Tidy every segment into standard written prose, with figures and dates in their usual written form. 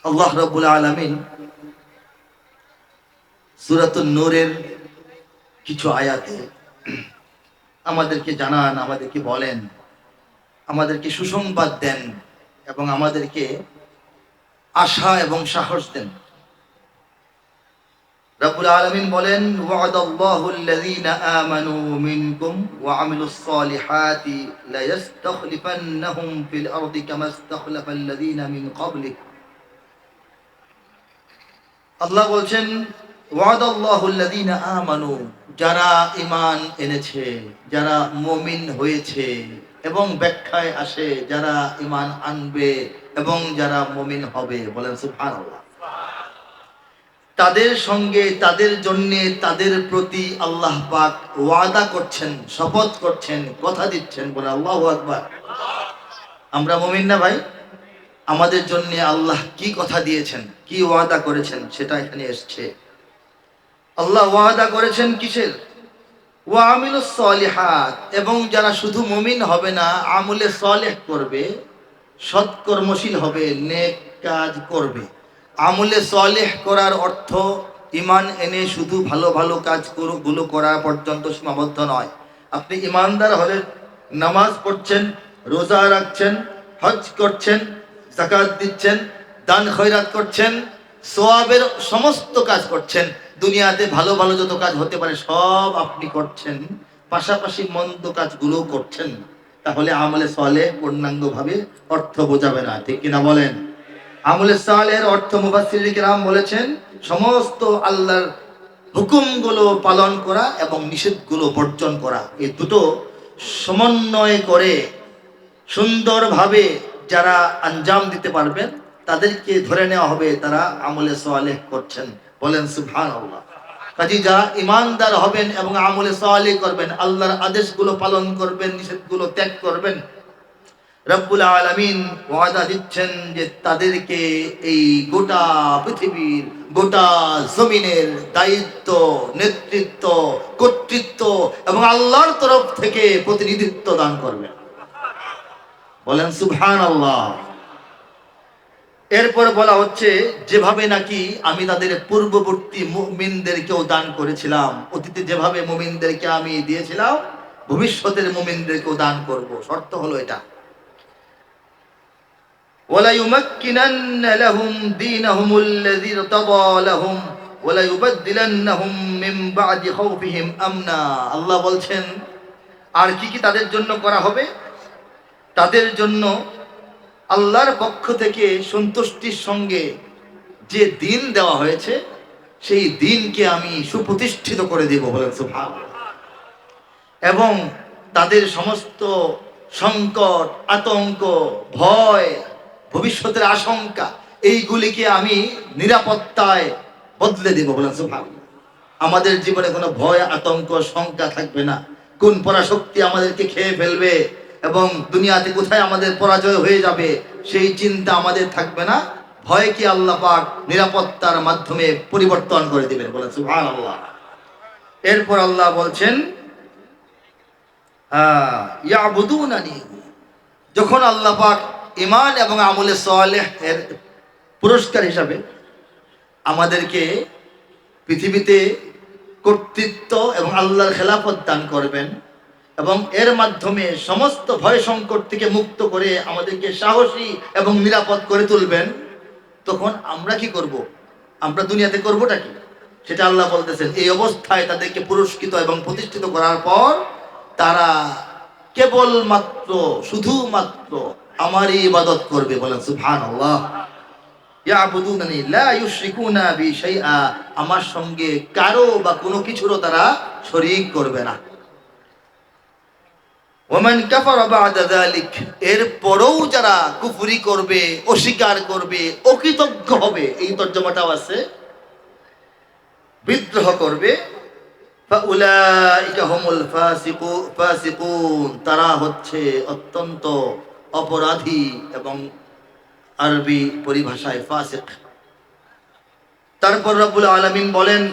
আল্লাহ রাব্বুল আলামিন সূরাতুন নূরের কিছু আয়াতে আমাদেরকে জানান, আমাদেরকে বলেন, আমাদেরকে সুসংবাদ দেন এবং আমাদেরকে আশা এবং সাহস দেন। রাব্বুল আলামিন বলেন, ওয়া'দাল্লাহুল্লাযীনা আমানু মিনকুম ওয়া আমিলুস সালিহাতি লা ইস্তাখলিফান্নাহুম ফিল আরদি কামা ইস্তাখলাফাল্লাযীনা মিন ক্বাবলিকুম। আল্লাহ বলছেন, ওয়াদাল্লাহুল্লাযীনা আমানু, যারা ঈমান এনেছে, যারা মুমিন হয়েছে, এবং ব্যাখ্যায় আসে যারা ঈমান আনবে এবং যারা মুমিন হবে। বলেন সুবহানাল্লাহ। তাদের সঙ্গে, তাদের জন্যে, তাদের প্রতি আল্লাহ পাক ওয়াদা করছেন, শপথ করছেন, কথা দিচ্ছেন। বলে আল্লাহু আকবার। আমরা মুমিন না ভাই? আমাদের জন্য আল্লাহ কি কথা দিয়েছেন, কি ওয়াদা করেছেন, সেটা এখানে এসছে। আল্লাহ ওয়াদা করেছেন কিসের? ওয়া আমিলুস সলিহাত, এবং যারা শুধু মুমিন হবে না, আমলে সলেহ করবে, সৎকর্মশীল হবে, নেক কাজ করবে। আমলে সলেহ করার অর্থ ঈমান এনে শুধু ভালো ভালো কাজগুলো করা পর্যন্ত সীমাবদ্ধ নয়। আপনি ঈমানদার হলে নামাজ পড়ছেন, রোজা রাখছেন, হজ করছেন, যাকাত দিচ্ছেন, দান খয়রাত করছেন, সওয়াবের সমস্ত কাজ করছেন, দুনিয়াতে ভালো ভালো যত কাজ হতে পারে সব আপনি করছেন, পাশাপাশি মন্দ কাজগুলো করছেন, তাহলে আমলে সালেহ পূর্ণাঙ্গভাবে অর্থ বোঝাবে না। ঠিক কিনা বলেন? আমলে সালেহের অর্থ মুফাসসিরিন কিরাম বলেছেন, সমস্ত আল্লাহর হুকুমগুলো পালন করা এবং নিষেধগুলো বর্জন করা, এই দুটো সমন্বয় করে সুন্দরভাবে যারা আঞ্জাম দিতে পারবেন তাদেরকে ধরে নেওয়া হবে তারা আমলে সালেহ করছেন। বলেন সুবহানাল্লাহ। কাজী যারা ইমানদার হবেন এবং আমলে সালেহ করবেন, আল্লাহর আদেশগুলো পালন করবেন, নিষেধগুলো ত্যাগ করবেন, রব্বুল আলামিন ওয়াদা দিচ্ছেন যে তাদেরকে এই গোটা পৃথিবীর, গোটা জমিনের দায়িত্ব, নেতৃত্ব, কর্তৃত্ব এবং আল্লাহর তরফ থেকে প্রতিনিধিত্ব দান করবেন। বলেন সুবহানাল্লাহ। এরপর বলা হচ্ছে, যেভাবে নাকি আমি তাদের পূর্ববর্তী মুমিনদেরকেও দান করেছিলাম, অতীতে যেভাবে মুমিনদেরকে আমি দিয়েছিলাম, ভবিষ্যতের মুমিনদেরকেও দান করব। শর্ত হলো এটা, ওয়ালা ইউমাক্কিনান্না লাহুম দীনাহুমুল্লাযী ইরতাদা লাহুম ওয়ালা ইউবাদদিলান্নাহুম মিন বা'দি খাউফিহিম আমনা। আল্লাহ বলছেন, আর কি কি তাদের জন্য করা হবে? তাদের জন্য আল্লাহর পক্ষ থেকে সন্তুষ্টির সঙ্গে যে দিন দেওয়া হয়েছে, সেই দিনকে আমি সুপ্রতিষ্ঠিত করে দেব। বলেন সুবহানাল্লাহ। এবং তাদের সমস্ত সংকট, আতঙ্ক, ভয়, ভবিষ্যতের আশঙ্কা, এইগুলিকে আমি নিরাপত্তায় বদলে দেব। বলেন সুবহানাল্লাহ। আমাদের জীবনে কোনো ভয়, আতঙ্ক, শঙ্কা থাকবে না। কোন পরাশক্তি আমাদেরকে খেয়ে ফেলবে এবং দুনিয়াতে কোথায় আমাদের পরাজয় হয়ে যাবে, সেই চিন্তা আমাদের থাকবে না। ভয়কে আল্লাহ পাক নিরাপত্তার মাধ্যমে পরিবর্তন করে দিবেন। বলেন সুবহানাল্লাহ। এরপর আল্লাহ বলছেন, ইয়াবুদুনানি, যখন আল্লাহ পাক ঈমান এবং আমলে সালেহ এর পুরস্কার হিসাবে আমাদেরকে পৃথিবীতে কর্তৃত্ব এবং আল্লাহর খেলাফত দান করবেন এবং এর মাধ্যমে সমস্ত ভয় সংকট থেকে মুক্ত করে আমাদেরকে সাহসী এবং নিরাপদ করে তুলবেন, তখন আমরা কি করব? আমরা দুনিয়াতে করবোটা কি, সেটা আল্লাহ বলতেছেন। এই অবস্থায় তাদেরকে পুরস্কৃত এবং প্রতিষ্ঠিত করার পর তারা কেবলমাত্র, শুধুমাত্র আমারই ইবাদত করবে। বলেন সুবহানাল্লাহ। ইয়াবুদুনানি লা ইউশরিকুনা বি শাইআ, আমার সঙ্গে কারো বা কোনো কিছুরও তারা শরীক করবে না। ওয়ামান কাফারা বা'দা যালিক, এরপরও যারা কুফরি করবে, অস্বীকার করবে, অকৃতজ্ঞ হবে, এই তর্জমাটাও আছে, বিদ্রোহ করবে, ফাউলাইকা হুমুল ফাসিকুন, তারা হচ্ছে অত্যন্ত অপরাধী, এবং আরবি পরিভাষায় ফাসিক। তারপর রব্বুল আলামিন বলেন,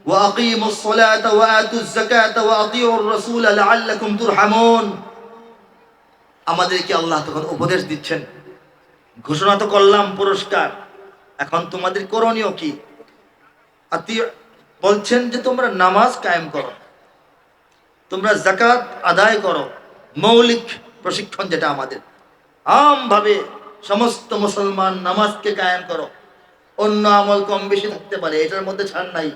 ওয়া আকিমুস সালাতা ওয়া আতুজ যাকাতা ওয়া আতিউর রাসূলা লাআল্লাকুম তুরহামুন। আমাদেরকে আল্লাহ তখন উপদেশ দিচ্ছেন, ঘোষণা তো করলাম পুরস্কার, এখন তোমাদের করণীয় কি? আত্মীয় বলছেন যে তোমরা নামাজ কায়েম করো, তোমরা যাকাত আদায় করো। মৌলিক প্রশিক্ষণ যেটা আমাদের, আমভাবে সমস্ত মুসলমান নামাজকে কায়েম করো। অন্য আমল কম বেশি থাকতে পারে, এটার মধ্যে ছাড় নাই।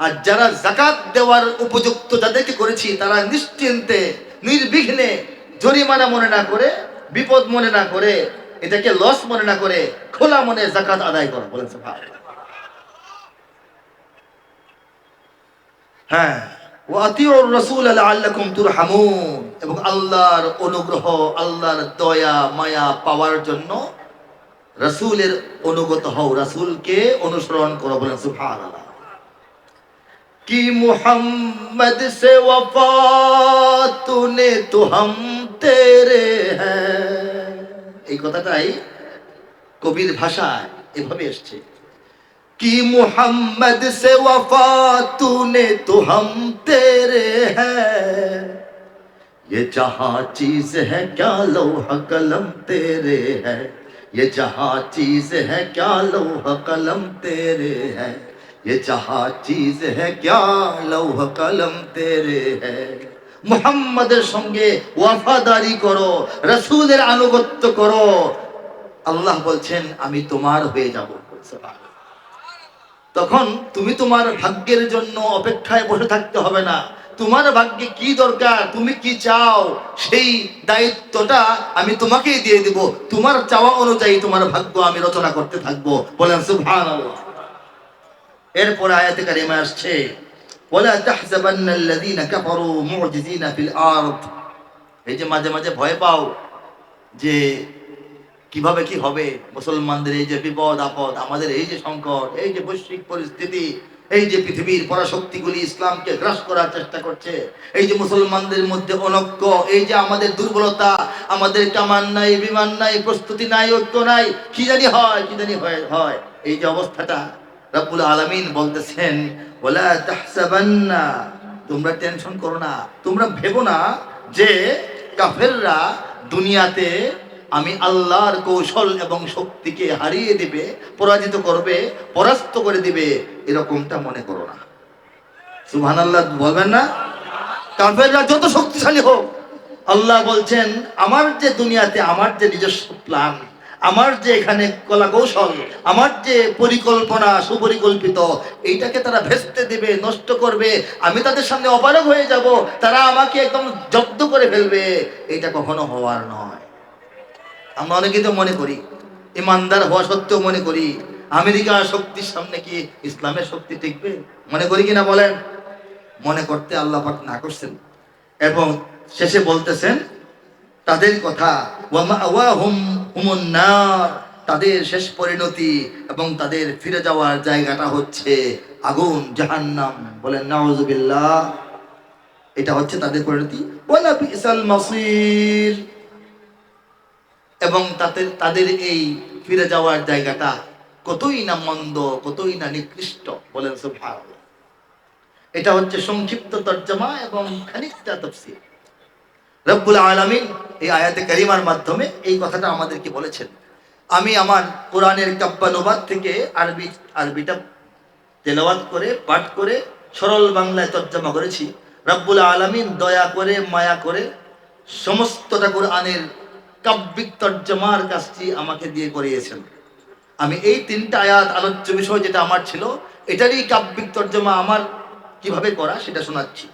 আর যারা যাকাত দেওয়ার উপযুক্ত যাদেরকে করেছি, তারা নিশ্চিন্তে নির্বিঘ্নে জরিমানা মনে না করে, বিপদ মনে না করে, এটাকে লস মনে না করে খোলা মনে যাকাত আদায় করো। বলেছে ভাই, হ্যাঁ, ওয়াতিউর রাসূল লাআল্লাকুম তুরহামুন, এবং আল্লাহর অনুগ্রহ, আল্লাহর দয়া মায়া পাওয়ার জন্য রাসূলের অনুগত হও, রাসূলকে অনুসরণ করো। বলেন সুবহানাল্লাহ। कि मोहम्मद से वफा तूने तो हम तेरे हैं, এই কথাটাই কবির ভাষায় এভাবে এসছে। कि मोहम्मद से वफा तूने तो हम तेरे हैं, ये जहां चीज है क्या लौह कलम तेरे है, ये जहां चीज है क्या लौह कलम तेरे है, ये जहां चीज है क्या लौह कलम तेरे है। মুহাম্মাদের সঙ্গে ওয়াফাদারি করো, রাসূলের আনুগত্য করো। আল্লাহ বলছেন আমি তোমার হয়ে যাব। তখন তুমি তোমার ভাগ্যের জন্য অপেক্ষায় বসে থাকতে হবে না। তোমার ভাগ্যে কি দরকার, তুমি কি চাও, সেই দায়িত্বটা আমি তোমাকেই দিয়ে দেব। তোমার চাওয়া অনুযায়ী তোমার ভাগ্য আমি রচনা করতে থাকবো। বলেন সুবহানাল্লাহ। এরপর আয়াতে কারিমা আসছে, ওয়ালা তাহসাবান্নাল্লাযীনা কাফারু মু'জিজিনা ফিল আরদ। এই যে মাঝে মাঝে ভয় পাও যে কিভাবে কি হবে, মুসলমানদের এই যে বিপদ আপদ, আমাদের এই যে সংকট, এই যে বৈশ্বিক পরিস্থিতি, এই যে পৃথিবীর পরাশক্তিগুলি ইসলামকে গ্রাস করার চেষ্টা করছে, এই যে মুসলমানদের মধ্যে অনৈক্য, এই যে আমাদের দুর্বলতা, আমাদের কামান নাই, বিমান নাই, প্রস্তুতি নাই, ঐক্য নাই, কি জানি হয়, কি জানি হয়, এই যে অবস্থাটা, রব্বুল আলামিন বলতেছেন ওয়ালা তাহসাবান্না, তোমরা টেনশন করো না, তোমরা ভেবো না যে কাফেররা দুনিয়াতে আমি আল্লাহর কৌশল এবং শক্তিকে হারিয়ে দিবে, পরাজিত করবে, পরাস্ত করে দিবে, এরকমটা মনে করো না। সুবহানাল্লাহ বলবেন না? কাফেররা যত শক্তিশালী হোক, আল্লাহ বলছেন আমার যে দুনিয়াতে আমার যে নিজস্ব প্ল্যান, আমার যে এখানে কলা কৌশল, আমার যে পরিকল্পনা সুপরিকল্পিত, এইটাকে তারা ভেস্তে দেবে, নষ্ট করবে, আমি তাদের সামনে অপারগ হয়ে যাব, তারা আমাকে একদম জব্দ করে ফেলবে, এটা কখনো হওয়ার নয়। আমরা অনেকে তো মনে করি, ইমানদার হওয়া সত্ত্বেও মনে করি আমেরিকার শক্তির সামনে কি ইসলামের শক্তি টিকবে? মনে করি কিনা বলেন? মনে করতে আল্লাহ পাক না করছেন। এবং শেষে বলতেছেন তাদের কথা, তাদের শেষ পরিণতি এবং তাদের ফিরে যাওয়ার জায়গাটা হচ্ছে আগুন, জাহান্নাম। বলেন নাউযুবিল্লাহ। এটা হচ্ছে তাদের পরিণতি। ওয়ালা বিসাল মাসির, এবং তাদের এই ফিরে যাওয়ার জায়গাটা কতই না মন্দ, কতই না নিকৃষ্ট। বলেন সুবহানাল্লাহ। এটা হচ্ছে সংক্ষিপ্ত তরজমা এবং খানিকটা তাফসীর। রব্বুল আলামিন এই আয়াতে কারিমার মাধ্যমে এই কথাটা আমাদেরকে বলেছেন। আমি আমার কোরআনের কাব্যানুবাদ থেকে আরবিটা তেলাওয়াত করে, পাঠ করে, সরল বাংলায় তরজমা করেছি। রব্বুল আলামিন দয়া করে, মায়া করে সমস্তটা কোরআনের কাব্যিক তর্জমার কাজটি আমাকে দিয়ে করিয়েছেন। আমি এই তিনটা আয়াত আলোচ্য বিষয় যেটা আমার ছিল, এটারই কাব্যিক তর্জমা আমার কিভাবে করা সেটা শোনাচ্ছি।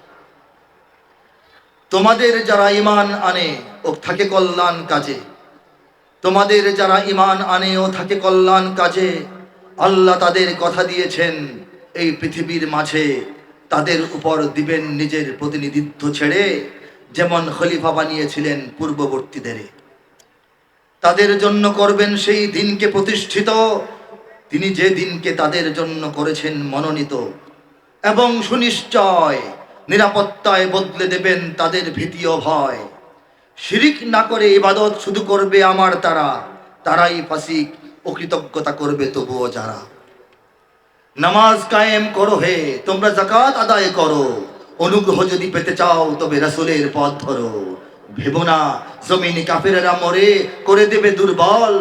তোমাদের যারা ঈমান আনে ও থাকে কল্যাণ কাজে, তোমাদের যারা ঈমান আনে ও থাকে কল্যাণ কাজে, আল্লাহ তাদের কথা দিয়েছেন এই পৃথিবীর মাঝে তাদের উপর দিবেন নিজের প্রতিনিধিত্ব ছেড়ে, যেমন খলিফা বানিয়েছিলেন পূর্ববর্তীদের। তাদের জন্য করবেন সেই দিনকে প্রতিষ্ঠিত, তিনি যে দিনকে তাদের জন্য করেছেন মনোনীত, এবং সুনিশ্চয় নিরাপত্তায় বদলে দেবেন তাদের ভীতি ও ভয়। শিরিক না করে ইবাদত শুধু করবে আমার তারাই ফাসিক, অকৃতজ্ঞতা করবে তবুও যারা। নামাজ কায়েম করো হে, তোমরা যাকাত আদায় করো, অনুগ্রহ যদি পেতে চাও তবে রাসূলের পথ ধরো। ভেবো না জমিনে কাফেরেরা মরে করে দেবে দুর্বল,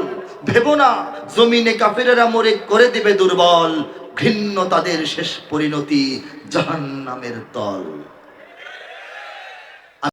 ভেবো না জমিনে কাফেরেরা মরে করে দিবে দুর্বল, ঘৃণ্য তাদের শেষ পরিণতি জাহান্নামের তল।